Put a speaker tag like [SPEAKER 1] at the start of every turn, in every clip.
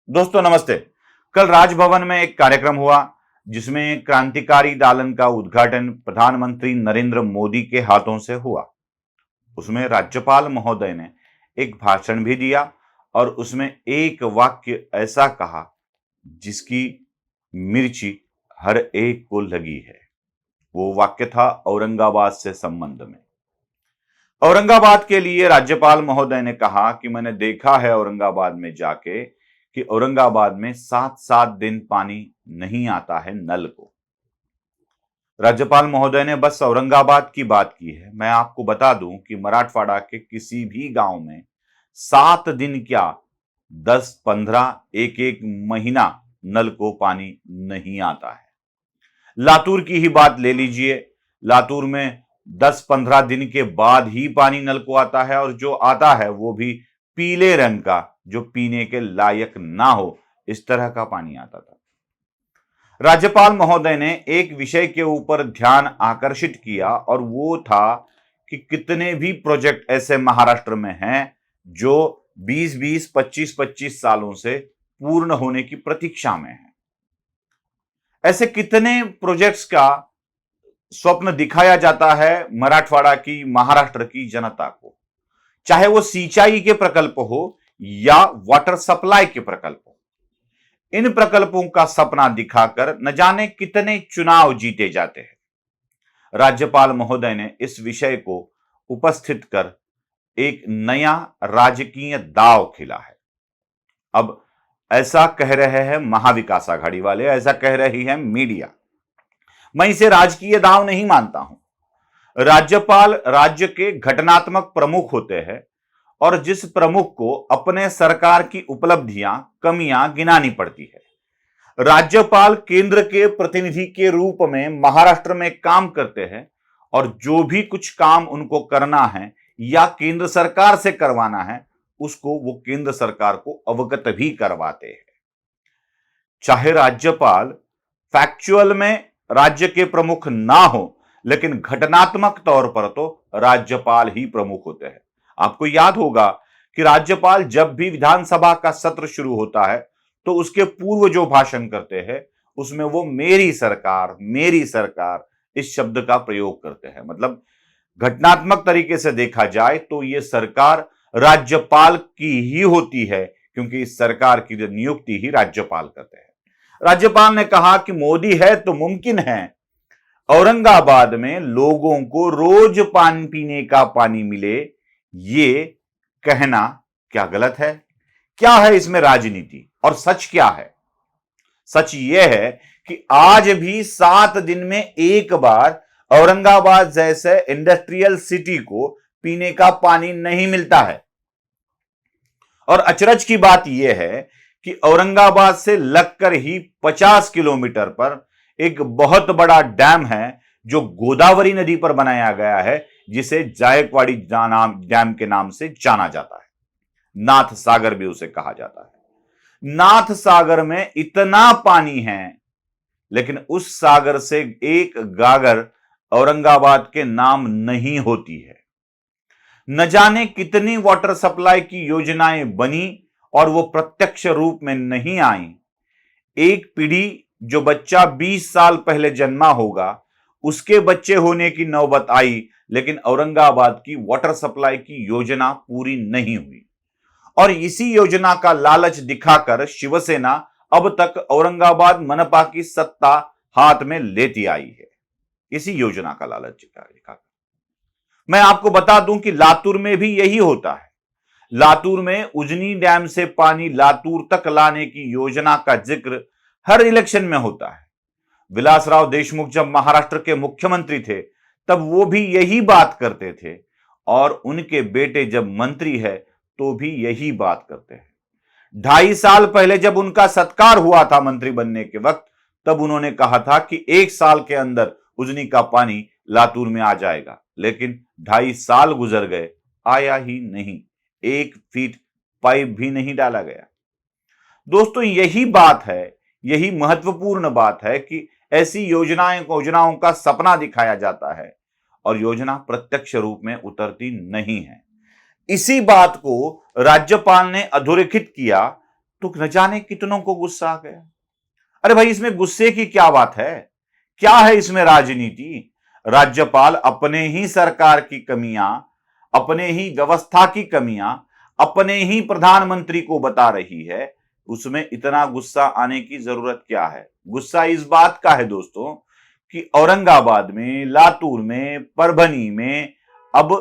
[SPEAKER 1] दोस्तों नमस्ते। कल राजभवन में एक कार्यक्रम हुआ जिसमें क्रांतिकारी दालन का उद्घाटन प्रधानमंत्री नरेंद्र मोदी के हाथों से हुआ। उसमें राज्यपाल महोदय ने एक भाषण भी दिया और उसमें एक वाक्य ऐसा कहा जिसकी मिर्ची हर एक को लगी है। वो वाक्य था औरंगाबाद से संबंध में। औरंगाबाद के लिए राज्यपाल महोदय ने कहा कि मैंने देखा है औरंगाबाद में जाके कि औरंगाबाद में 7-7 दिन पानी नहीं आता है नल को। राज्यपाल महोदय ने बस औरंगाबाद की बात की है। मैं आपको बता दूं कि मराठवाड़ा के किसी भी गांव में 7 दिन क्या 10-15 एक-एक महीना नल को पानी नहीं आता है। लातूर की ही बात ले लीजिए। लातूर में 10-15 दिन के बाद ही पानी नल को आता है और जो आता है वो भी पीले रंग का, जो पीने के लायक ना हो, इस तरह का पानी आता था। राज्यपाल महोदय ने एक विषय के ऊपर ध्यान आकर्षित किया और वो था कि कितने भी प्रोजेक्ट ऐसे महाराष्ट्र में हैं जो 20-20, 25-25 सालों से पूर्ण होने की प्रतीक्षा में हैं। ऐसे कितने प्रोजेक्ट्स का स्वप्न दिखाया जाता है मराठवाड़ा की, महाराष्ट्र की जनता को, चाहे वो सिंचाई के प्रकल्प हो या वाटर सप्लाई के प्रकल्प हो। इन प्रकल्पों का सपना दिखाकर न जाने कितने चुनाव जीते जाते हैं। राज्यपाल महोदय ने इस विषय को उपस्थित कर एक नया राजकीय दांव खेला है। अब ऐसा कह रहे हैं महाविकास आघाड़ी वाले, ऐसा कह रही है मीडिया। मैं इसे राजकीय दांव नहीं मानता हूं। राज्यपाल राज्य के घटनात्मक प्रमुख होते हैं और जिस प्रमुख को अपने सरकार की उपलब्धियां, कमियां गिनानी पड़ती है। राज्यपाल केंद्र के प्रतिनिधि के रूप में महाराष्ट्र में काम करते हैं और जो भी कुछ काम उनको करना है या केंद्र सरकार से करवाना है, उसको वो केंद्र सरकार को अवगत भी करवाते हैं। चाहे राज्यपाल फैक्चुअल में राज्य के प्रमुख ना हो, लेकिन घटनात्मक तौर पर तो राज्यपाल ही प्रमुख होते हैं। आपको याद होगा कि राज्यपाल जब भी विधानसभा का सत्र शुरू होता है तो उसके पूर्व जो भाषण करते हैं उसमें वो मेरी सरकार इस शब्द का प्रयोग करते हैं। मतलब घटनात्मक तरीके से देखा जाए तो ये सरकार राज्यपाल की ही होती है, क्योंकि इस सरकार की नियुक्ति ही राज्यपाल करते हैं। राज्यपाल ने कहा कि मोदी है तो मुमकिन है औरंगाबाद में लोगों को रोज पानी पीने का पानी मिले। ये कहना क्या गलत है? क्या है इसमें राजनीति और सच क्या है? सच यह है कि आज भी 7 दिन में एक बार औरंगाबाद जैसे इंडस्ट्रियल सिटी को पीने का पानी नहीं मिलता है। और अचरज की बात यह है कि औरंगाबाद से लगकर ही 50 किलोमीटर पर एक बहुत बड़ा डैम है जो गोदावरी नदी पर बनाया गया है, जिसे जायकवाड़ी डैम के नाम से जाना जाता है। नाथ सागर भी उसे कहा जाता है। नाथ सागर में इतना पानी है, लेकिन उस सागर से एक गागर औरंगाबाद के नाम नहीं होती है। न जाने कितनी वाटर सप्लाई की योजनाएं बनी और वो प्रत्यक्ष रूप में नहीं आई। एक पीढ़ी, जो बच्चा 20 साल पहले जन्मा होगा, उसके बच्चे होने की नौबत आई, लेकिन औरंगाबाद की वाटर सप्लाई की योजना पूरी नहीं हुई। और इसी योजना का लालच दिखाकर शिवसेना अब तक औरंगाबाद मनपा की सत्ता हाथ में लेती आई है। इसी योजना का लालच दिखाकर मैं आपको बता दूं कि लातूर में भी यही होता है। लातूर में उजनी डैम से पानी लातूर तक लाने की योजना का जिक्र हर इलेक्शन में होता है। विलासराव देशमुख जब महाराष्ट्र के मुख्यमंत्री थे तब वो भी यही बात करते थे, और उनके बेटे जब मंत्री है तो भी यही बात करते हैं। 2.5 साल पहले जब उनका सत्कार हुआ था मंत्री बनने के वक्त, तब उन्होंने कहा था कि 1 साल के अंदर उजनी का पानी लातूर में आ जाएगा, लेकिन 2.5 साल गुजर गए, आया ही नहीं। 1 फीट पाइप भी नहीं डाला गया। दोस्तों, यही बात है, यही महत्वपूर्ण बात है कि ऐसी योजनाओं का सपना दिखाया जाता है और योजना प्रत्यक्ष रूप में उतरती नहीं है। इसी बात को राज्यपाल ने अधोरेखित किया तो न जाने कितनों को गुस्सा आ गया। अरे भाई, इसमें गुस्से की क्या बात है? क्या है इसमें राजनीति? राज्यपाल अपने ही सरकार की कमियां, अपने ही व्यवस्था की कमियां अपने ही प्रधानमंत्री को बता रही है, उसमें इतना गुस्सा आने की जरूरत क्या है? गुस्सा इस बात का है दोस्तों कि औरंगाबाद में, लातूर में, परभनी में अब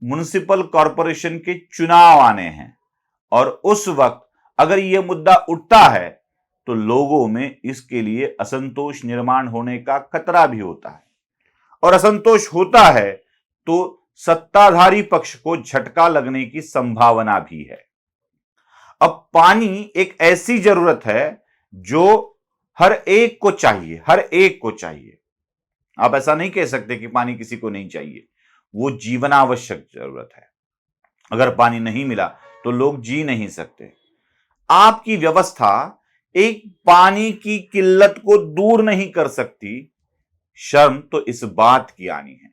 [SPEAKER 1] म्युनिसिपल कॉरपोरेशन के चुनाव आने हैं और उस वक्त अगर यह मुद्दा उठता है तो लोगों में इसके लिए असंतोष निर्माण होने का खतरा भी होता है, और असंतोष होता है तो सत्ताधारी पक्ष को झटका लगने की संभावना भी है। अब पानी एक ऐसी जरूरत है जो हर एक को चाहिए, हर एक को चाहिए। आप ऐसा नहीं कह सकते कि पानी किसी को नहीं चाहिए, वो जीवनावश्यक जरूरत है। अगर पानी नहीं मिला तो लोग जी नहीं सकते। आपकी व्यवस्था एक पानी की किल्लत को दूर नहीं कर सकती। शर्म तो इस बात की आनी है।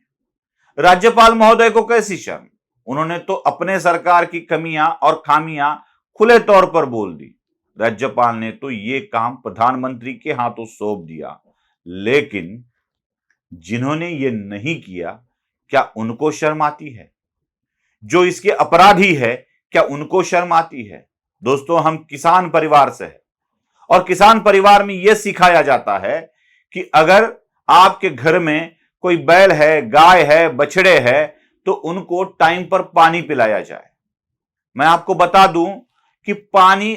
[SPEAKER 1] राज्यपाल महोदय को कैसी शर्म? उन्होंने तो अपने सरकार की कमियां और खामियां खुले तौर पर बोल दी। राज्यपाल ने तो यह काम प्रधानमंत्री के हाथों सौंप दिया, लेकिन जिन्होंने ये नहीं किया, क्या उनको शर्म आती है? जो इसके अपराधी है, क्या उनको शर्म आती है? दोस्तों, हम किसान परिवार से हैं और किसान परिवार में यह सिखाया जाता है कि अगर आपके घर में कोई बैल है, गाय है, बछड़े है, तो उनको टाइम पर पानी पिलाया जाए। मैं आपको बता दूं कि पानी,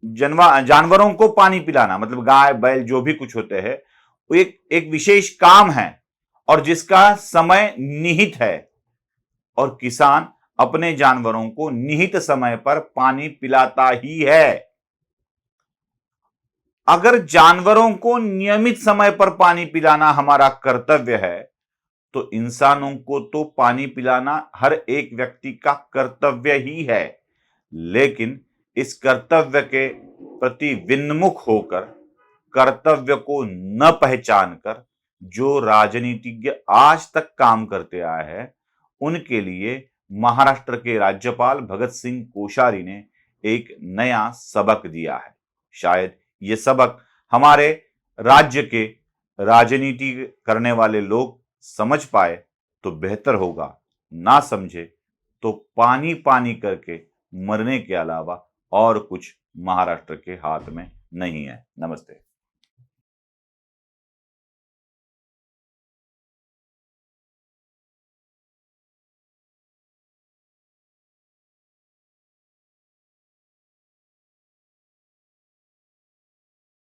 [SPEAKER 1] जानवरों को पानी पिलाना मतलब गाय बैल जो भी कुछ होते हैं, वो एक विशेष काम है और जिसका समय निहित है, और किसान अपने जानवरों को निहित समय पर पानी पिलाता ही है। अगर जानवरों को नियमित समय पर पानी पिलाना हमारा कर्तव्य है, तो इंसानों को तो पानी पिलाना हर एक व्यक्ति का कर्तव्य ही है। लेकिन इस कर्तव्य के प्रति विन्मुख होकर, कर्तव्य को न पहचान कर जो राजनीतिज्ञ आज तक काम करते आए हैं, उनके लिए महाराष्ट्र के राज्यपाल भगत सिंह कोश्यारी ने एक नया सबक दिया है। शायद ये सबक हमारे राज्य के राजनीति करने वाले लोग समझ पाए तो बेहतर होगा, ना समझे तो पानी पानी करके मरने के अलावा और कुछ महाराष्ट्र के हाथ में नहीं है। नमस्ते।